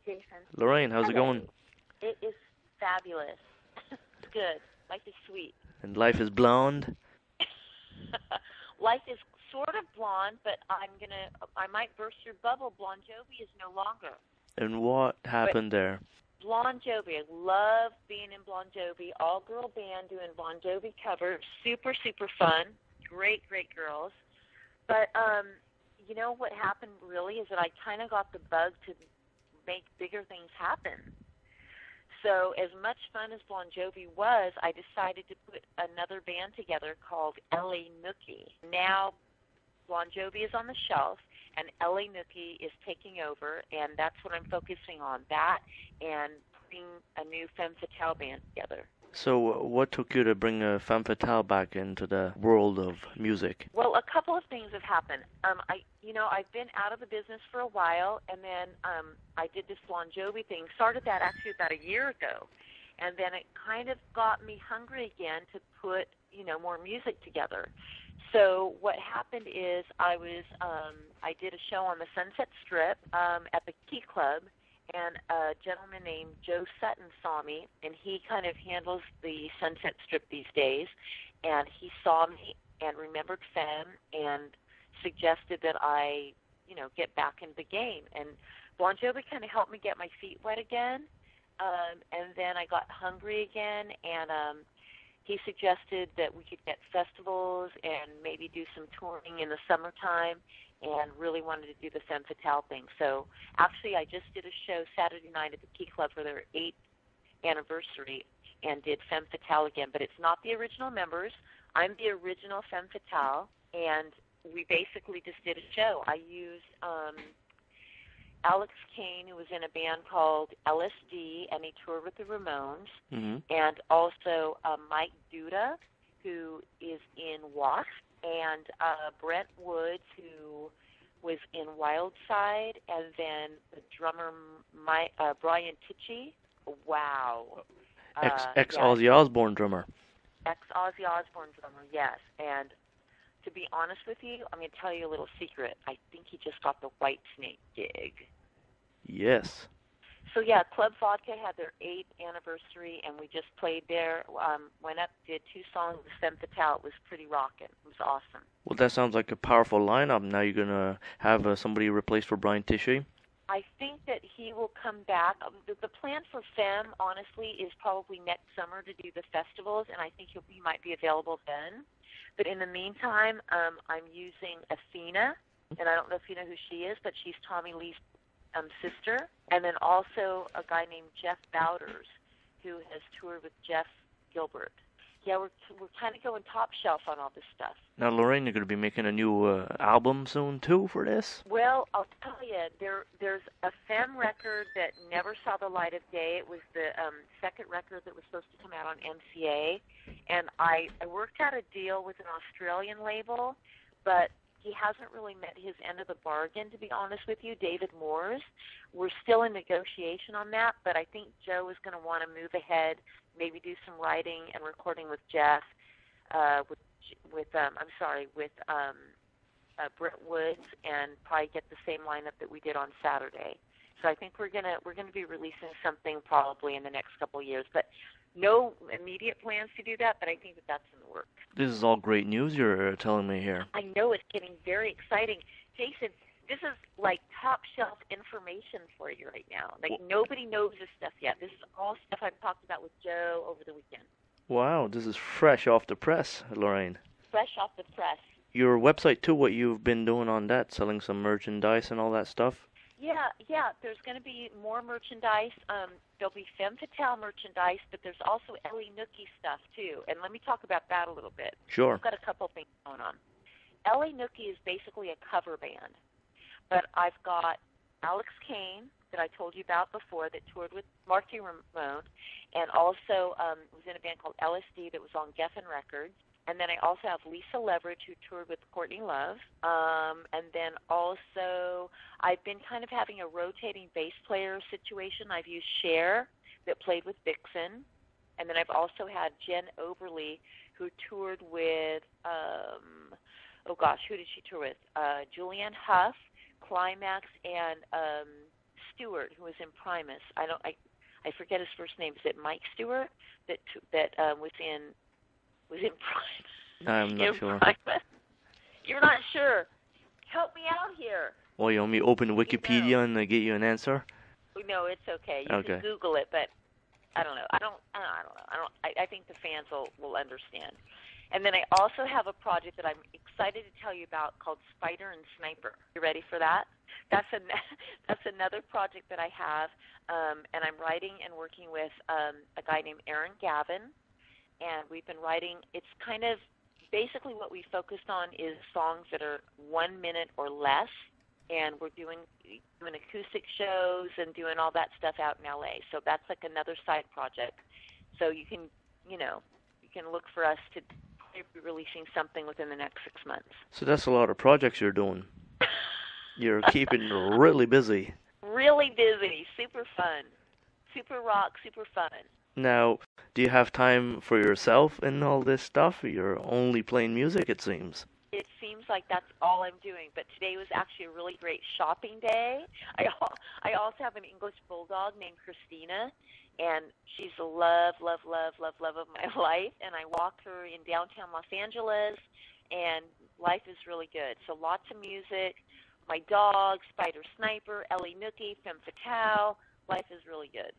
Jason. Lorraine, how's it Hello. going? It is fabulous. It's good. Life is sweet. And life is blonde? Life is sort of blonde, but I might burst your bubble. Blonde Jovi is no longer. And what But happened there? Blonde Jovi, I love being in Blonde Jovi. All-girl band doing Blonde Jovi covers. Super, super fun. Great, great girls. But, you know what happened really is that I kind of got the bug to make bigger things happen. So as much fun as Blonde Jovi was, I decided to put another band together called LA Nookie. Now Blonde Jovi is on the shelf, and LA Nookie is taking over, and that's what I'm focusing on, that and putting a new Femme Fatale band together. So, what took you to bring Femme Fatale back into the world of music? Well, a couple of things have happened. I've been out of the business for a while, and then I did this Blonde Jovi thing. Started that actually about a year ago, and then it kind of got me hungry again to put more music together. So what happened is I did a show on the Sunset Strip at the Key Club, and a gentleman named Joe Sutton saw me, and he kind of handles the Sunset Strip these days, and he saw me and remembered Femme and suggested that I, get back in the game. And Blonde Jovi kind of helped me get my feet wet again, and then I got hungry again, and he suggested that we could get festivals and maybe do some touring in the summertime, and really wanted to do the Femme Fatale thing. So actually I just did a show Saturday night at the Key Club for their 8th anniversary and did Femme Fatale again, but it's not the original members. I'm the original Femme Fatale, and we basically just did a show. I used Alex Kane, who was in a band called LSD, and he toured with the Ramones, and also Mike Duda, who is in Wasp, and Brent Woods, who was in Wildside, and then the drummer Brian Tichy. Wow. Ex-Ozzy Osbourne drummer. Ex-Ozzy Osbourne drummer, yes. And to be honest with you, I'm going to tell you a little secret. I think he just got the Whitesnake gig. Yes. So, yeah, Club Vodka had their 8th anniversary, and we just played there, went up, did 2 songs with Femme Fatale. It was pretty rocking. It was awesome. Well, that sounds like a powerful lineup. Now you're going to have somebody replaced for Brian Tichy? I think that he will come back. The plan for Femme, honestly, is probably next summer to do the festivals, and I think he might be available then. But in the meantime, I'm using Athena, and I don't know if you know who she is, but she's Tommy Lee's sister, and then also a guy named Jeff Bowders, who has toured with Jeff Gilbert. Yeah, we're kind of going top shelf on all this stuff. Now, Lorraine, you're going to be making a new album soon, too, for this? Well, I'll tell you, there's a Femme record that never saw the light of day. It was the second record that was supposed to come out on MCA, and I worked out a deal with an Australian label, but he hasn't really met his end of the bargain, to be honest with you, David Moore's. We're still in negotiation on that, but I think Joe is going to want to move ahead, maybe do some writing and recording with Jeff, with Brent Woods, and probably get the same lineup that we did on Saturday. So I think we're gonna be releasing something probably in the next couple of years, but no immediate plans to do that, but I think that that's in the works. This is all great news you're telling me here. I know, it's getting very exciting. Jason, this is like top shelf information for you right now. Like nobody knows this stuff yet. This is all stuff I've talked about with Joe over the weekend. Wow, this is fresh off the press, Lorraine. Fresh off the press. Your website, too, what you've been doing on that, selling some merchandise and all that stuff? Yeah, there's going to be more merchandise. There'll be Femme Fatale merchandise, but there's also LA Nookie stuff, too. And let me talk about that a little bit. Sure. I've got a couple things going on. LA Nookie is basically a cover band, but I've got Alex Kane, that I told you about before, that toured with Marky Ramone, and also was in a band called LSD that was on Geffen Records. And then I also have Lisa Leverage, who toured with Courtney Love. And then also I've been kind of having a rotating bass player situation. I've used Cher, that played with Vixen. And then I've also had Jen Oberly, who toured with, who did she tour with? Julianne Hough, Climax, and Stewart, who was in Primus. I forget his first name. Is it Mike Stewart that was in Primus? I'm not sure. Primus? You're not sure. Help me out here. Well, you want me to open Wikipedia and get you an answer? No, it's okay. You can Google it, but I don't know. I don't know. I think the fans will understand. And then I also have a project that I'm excited to tell you about called Spider and Sniper. You ready for that? That's another project that I have, and I'm writing and working with a guy named Aaron Gavin, and we've been writing. It's kind of basically what we focused on is songs that are 1 minute or less, and we're doing acoustic shows and doing all that stuff out in LA. So that's like another side project. So you can look for us to be releasing something within the next 6 months. So that's a lot of projects you're doing. You're keeping really busy. Really busy. Super fun. Super rock, super fun. Now, do you have time for yourself and all this stuff? You're only playing music, it seems. It seems like that's all I'm doing, but today was actually a really great shopping day. I also have an English bulldog named Christina, and she's the love of my life, and I walked her in downtown Los Angeles, and life is really good. So lots of music, my dog, Spider Sniper, Ellie Nookie, Femme Fatale. Life is really good.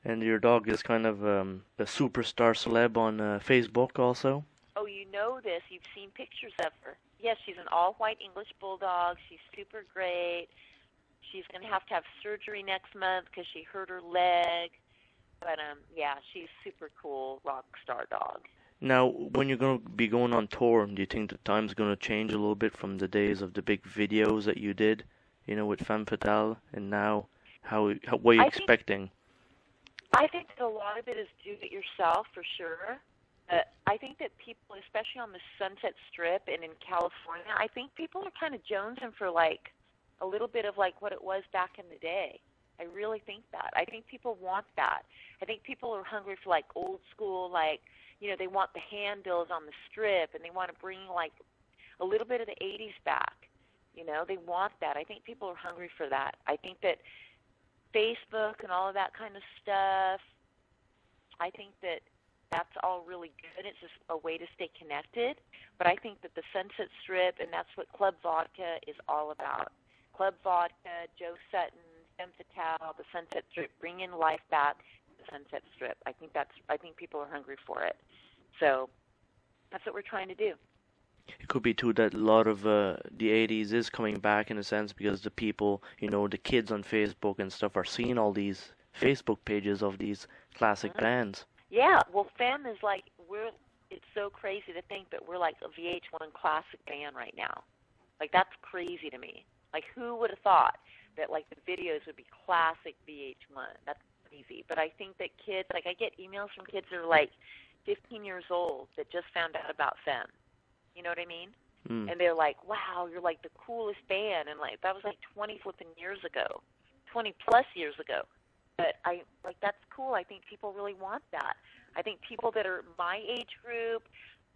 And your dog is kind of a superstar celeb on Facebook also? Oh, you know this. You've seen pictures of her. Yes, she's an all-white English bulldog. She's super great. She's going to have surgery next month because she hurt her leg. But, yeah, she's super cool rock star dog. Now, when you're going to be going on tour, do you think the time's going to change a little bit from the days of the big videos that you did, with Femme Fatale, and now what are you expecting? I think that a lot of it is do it yourself, for sure. I think that people, especially on the Sunset Strip and in California, I think people are kind of jonesing for, like, a little bit of, like, what it was back in the day. I really think that. I think people want that. I think people are hungry for, like, old school, like, they want the handbills on the strip, and they want to bring, like, a little bit of the 80s back. They want that. I think people are hungry for that. I think that Facebook and all of that kind of stuff, I think that that's all really good. It's just a way to stay connected. But I think that the Sunset Strip, and that's what Club Vodka is all about. Club Vodka, Joe Sutton, Femme Fatale, the Sunset Strip, bringing life back to the Sunset Strip. I think people are hungry for it. So that's what we're trying to do. It could be too that a lot of the 80s is coming back in a sense because the people, the kids on Facebook and stuff are seeing all these Facebook pages of these classic bands. Yeah, well, Femme is like, it's so crazy to think that we're like a VH1 classic band right now. Like, that's crazy to me. Like, who would have thought that, like, the videos would be classic VH1? That's crazy. But I think that kids, like, I get emails from kids that are, like, 15 years old that just found out about Femme. You know what I mean? And they're like, wow, you're, like, the coolest band. And, like, that was, like, 20 flipping years ago, 20-plus years ago. But that's cool. I think people really want that. I think people that are my age group,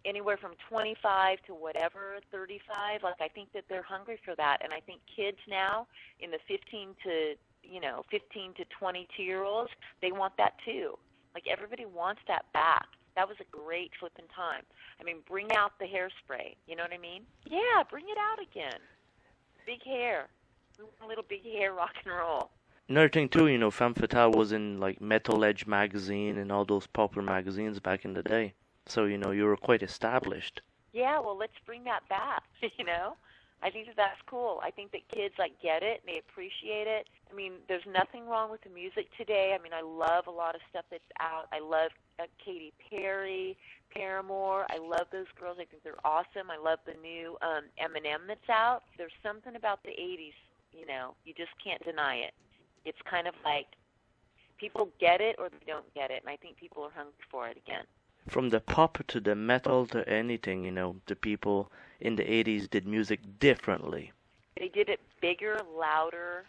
anywhere from 25 to whatever, 35, like, I think that they're hungry for that. And I think kids now in the 15 to 22-year-olds, they want that too. Like, everybody wants that back. That was a great flipping time. I mean, bring out the hairspray. You know what I mean? Yeah, bring it out again. Big hair. We want a little big hair rock and roll. Another thing too, Femme Fatale was in like Metal Edge magazine and all those popular magazines back in the day. So, you were quite established. Yeah, well, let's bring that back, I think that that's cool. I think that kids, like, get it and they appreciate it. I mean, there's nothing wrong with the music today. I mean, I love a lot of stuff that's out. I love Katy Perry, Paramore. I love those girls. I think they're awesome. I love the new Eminem that's out. There's something about the 80s, you just can't deny it. It's kind of like people get it or they don't get it, and I think people are hungry for it again. From the pop to the metal to anything, the people in the 80s did music differently. They did it bigger, louder,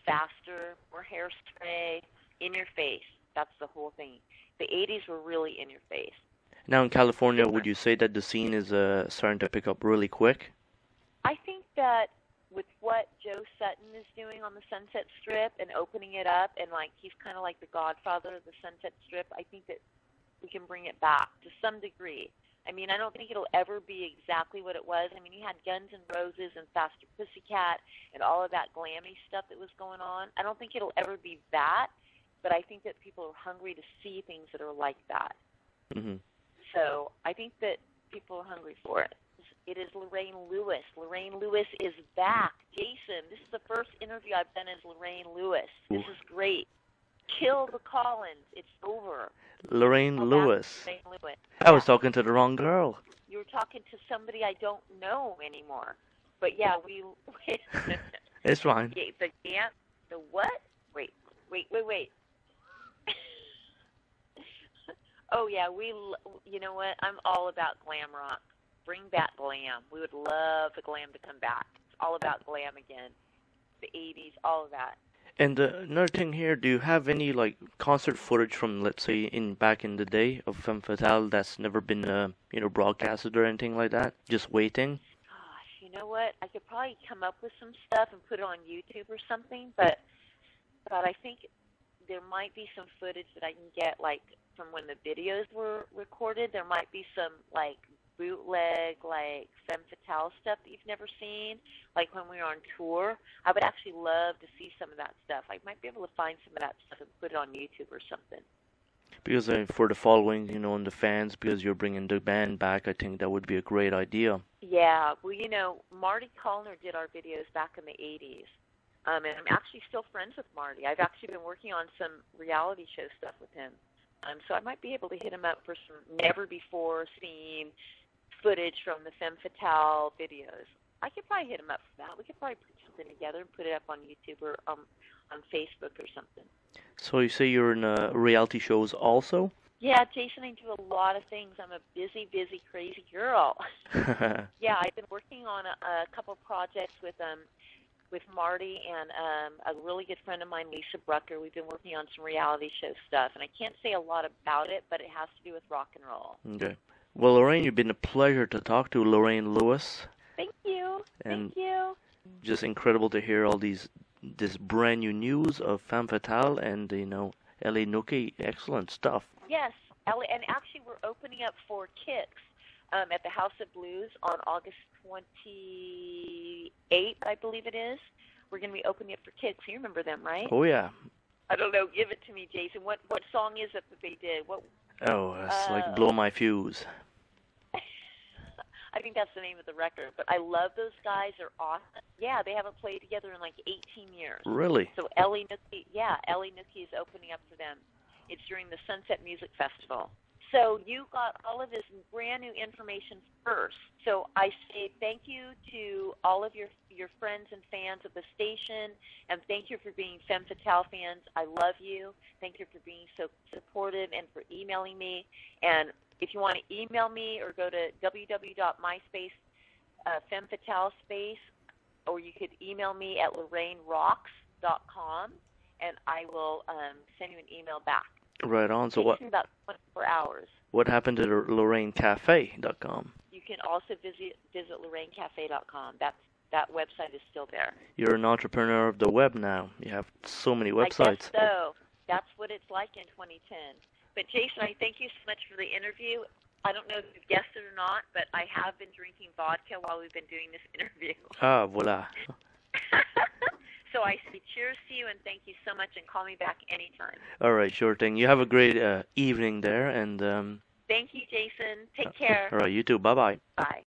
faster, more hairspray, in your face. That's the whole thing. The 80s were really in your face. Now in California, would you say that the scene is starting to pick up really quick? I think that with what Joe Sutton is doing on the Sunset Strip and opening it up, and like he's kind of like the godfather of the Sunset Strip, I think that we can bring it back to some degree. I mean, I don't think it'll ever be exactly what it was. I mean, you had Guns N' Roses and Faster Pussycat and all of that glammy stuff that was going on. I don't think it'll ever be that, but I think that people are hungry to see things that are like that. Mm-hmm. So I think that people are hungry for it. It is Lorraine Lewis. Lorraine Lewis is back. Jason, this is the first interview I've done as Lorraine Lewis. This is great. Kill the Collins. It's over. Lorraine Lewis. Lorraine Lewis. I was talking to the wrong girl. You were talking to somebody I don't know anymore. But yeah, we. It's fine. The what? Wait. Oh yeah, you know what? I'm all about glam rock. Bring back glam. We would love the glam to come back. It's all about glam again. The 80s, all of that. And another thing here, do you have any like concert footage from, let's say, back in the day of Femme Fatale that's never been broadcasted or anything like that? Just waiting? Gosh, you know what? I could probably come up with some stuff and put it on YouTube or something, but I think there might be some footage that I can get like from when the videos were recorded. There might be some like bootleg, like Femme Fatale stuff that you've never seen, like when we were on tour. I would actually love to see some of that stuff. I might be able to find some of that stuff and put it on YouTube or something. Because for the following, and the fans, because you're bringing the band back, I think that would be a great idea. Yeah, well, Marty Callner did our videos back in the 80s. And I'm actually still friends with Marty. I've actually been working on some reality show stuff with him. So I might be able to hit him up for some never-before-seen footage from the Femme Fatale videos. I could probably hit him up for that. We could probably put something together and put it up on YouTube or on Facebook or something. So you say you're in reality shows also? Yeah, Jason, I do a lot of things. I'm a busy, crazy girl. Yeah, I've been working on a couple projects with Marty and a really good friend of mine, Lisa Brucker. We've been working on some reality show stuff, and I can't say a lot about it, but it has to do with rock and roll. Okay. Well, Lorraine, you've been a pleasure to talk to. Lorraine Lewis. Thank you. Thank you. Just incredible to hear all this brand new news of Femme Fatale and, L.A. Nookie. Excellent stuff. Yes, and actually we're opening up for Kicks at the House of Blues on August 28th, I believe it is. We're going to be opening up for Kicks. You remember them, right? Oh, yeah. I don't know. Give it to me, Jason. What song is it that they did? It's like Blow My Fuse. I think that's the name of the record. But I love those guys. They're awesome. Yeah, they haven't played together in like 18 years. Really? So Ellie Nookie is opening up for them. It's during the Sunset Music Festival. So you got all of this brand new information first. So I say thank you to all of your friends and fans of the station, and thank you for being Femme Fatale fans. I love you. Thank you for being so supportive and for emailing me. And if you want to email me or go to www.myspace Femme Fatale space, or you could email me at lorrainerocks.com, and I will send you an email back. Right on. So what? About 24 hours. What happened to LorraineCafe.com? You can also visit LorraineCafe.com. That website is still there. You're an entrepreneur of the web now. You have so many websites. I guess so. That's what it's like in 2010. But Jason, I thank you so much for the interview. I don't know if you've guessed it or not, but I have been drinking vodka while we've been doing this interview. Ah, voila. So I say cheers to you and thank you so much, and call me back anytime. All right, sure thing. You have a great evening there, and thank you, Jason. Take care. All right, you too. Bye-bye. Bye.